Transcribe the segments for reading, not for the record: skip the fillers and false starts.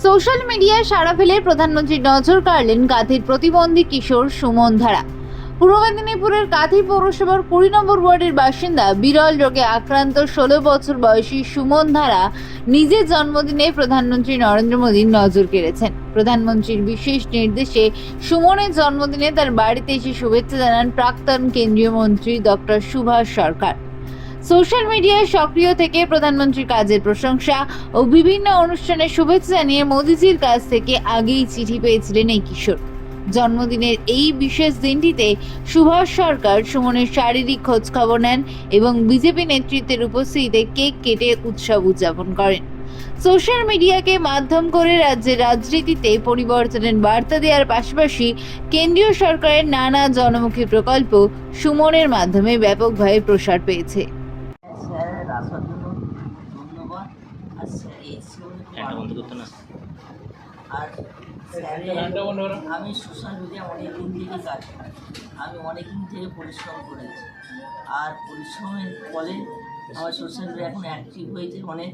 Social মিডিয়ায় সাড়া ফেলে প্রধানমন্ত্রীর নজর কাড়লেন কাঁথির প্রতিবন্ধী কিশোর সুমন ধারা। পূর্ব মেদিনীপুরের কাঁথি পৌরসভার 20 নম্বর ওয়ার্ডের বাসিন্দা বিরল রোগে আক্রান্ত 16 বছর বয়সী সুমন ধারা নিজের জন্মদিনে প্রধানমন্ত্রী নরেন্দ্র মোদীর নজর কেড়েছেন। প্রধানমন্ত্রীর বিশেষ নির্দেশে সুমনের জন্মদিনে তার বাড়িতে এসে শুভেচ্ছা জানান প্রাক্তন কেন্দ্রীয় মন্ত্রী ডক্টর সুভাষ সরকার। সোশ্যাল মিডিয়ায় সক্রিয় থেকে প্রধানমন্ত্রীর কাজের প্রশংসা ও বিভিন্ন অনুষ্ঠানে শুভেচ্ছা জানিয়ে মোদিজির কাছ থেকে আগেই চিঠি পেয়েছিলেন এই কিশোর। জন্মদিনের এই বিশেষ দিনটিতে সুভাষ সরকার সুমনের শারীরিক খোঁজ খবর নেন এবং বিজেপি নেতৃত্বের উপস্থিতিতে কেক কেটে উৎসব উদযাপন করেন। সোশ্যাল মিডিয়াকে মাধ্যম করে রাজ্যের রাজনীতিতে পরিবর্তনের বার্তা দেওয়ার পাশাপাশি কেন্দ্রীয় সরকারের নানা জনমুখী প্রকল্প সুমনের মাধ্যমে ব্যাপকভাবে প্রসার পেয়েছে। স্যারের আসার জন্য ধন্যবাদ। আর স্যার এসেও আর স্যারের আমি সোশ্যাল মিডিয়া অনেক দিন থেকে কাজ করি, আমি অনেক দিন থেকে পরিশ্রম করেছি। আর পরিশ্রমের ফলে আমার সোশ্যাল মিডিয়া এখন অ্যাক্টিভ হয়েছে, অনেক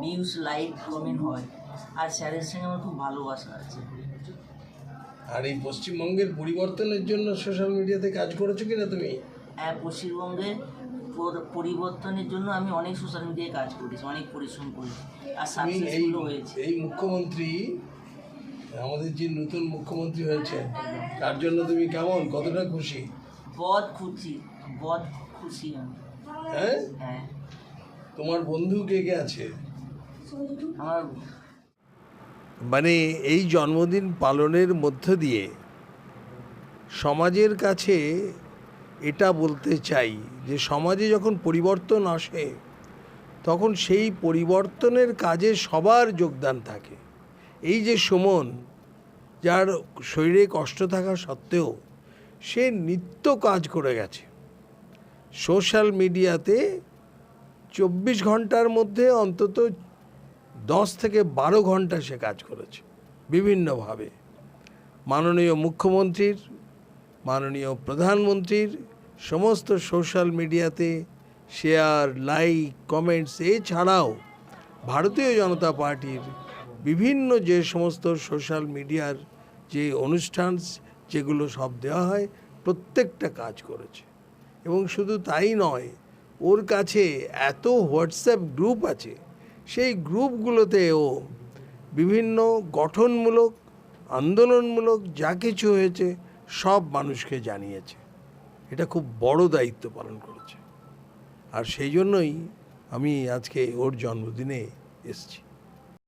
ভিউজ লাইক কমেন্ট হয়। আর স্যারের সঙ্গে আমার খুব ভালোবাসা আছে। আর এই পশ্চিমবঙ্গের পরিবর্তনের জন্য সোশ্যাল মিডিয়াতে কাজ করেছো কিনা তুমি? হ্যাঁ, পশ্চিমবঙ্গের পরিবর্তনের জন্য আমি অনেক সোশ্যাল মিডিয়ায় কাজ করেছি, অনেক পরিশ্রম করেছি আর সাকসেসফুলও হয়েছি। এই মুখ্যমন্ত্রী, আমাদের যে নতুন মুখ্যমন্ত্রী হয়েছে, তার জন্য তুমি কেমন, কতটা খুশি? বহুত খুশি আমি। হ্যাঁ, হ্যাঁ, তোমার বন্ধু কে কে আছে? আমার মানে এই জন্মদিন পালনের মধ্য দিয়ে সমাজের কাছে এটা বলতে চাই যে সমাজে যখন পরিবর্তন আসে তখন সেই পরিবর্তনের কাজে সবার যোগদান থাকে। এই যে সুমন, যার শরীরে কষ্ট থাকা সত্ত্বেও সে নিত্য কাজ করে গেছে সোশ্যাল মিডিয়াতে। 24 ঘন্টার মধ্যে অন্তত 10 থেকে 12 ঘন্টা সে কাজ করেছে বিভিন্নভাবে। মাননীয় মুখ্যমন্ত্রীর, মাননীয় প্রধানমন্ত্রীর সমস্ত সোশ্যাল মিডিয়াতে শেয়ার, লাইক, কমেন্টস, এছাড়াও ভারতীয় জনতা পার্টির বিভিন্ন যে সমস্ত সোশ্যাল মিডিয়ার যে অনুষ্ঠান যেগুলো সব দেওয়া হয় প্রত্যেকটা কাজ করেছে। এবং শুধু তাই নয়, ওর কাছে এত হোয়াটসঅ্যাপ গ্রুপ আছে, সেই গ্রুপগুলোতেও বিভিন্ন গঠনমূলক, আন্দোলনমূলক যা কিছু হয়েছে সব মানুষকে জানিয়েছে। এটা খুব বড় দায়িত্ব পালন করেছে। আর সেই জন্যই আমি আজকে ওর জন্মদিনে এসেছি।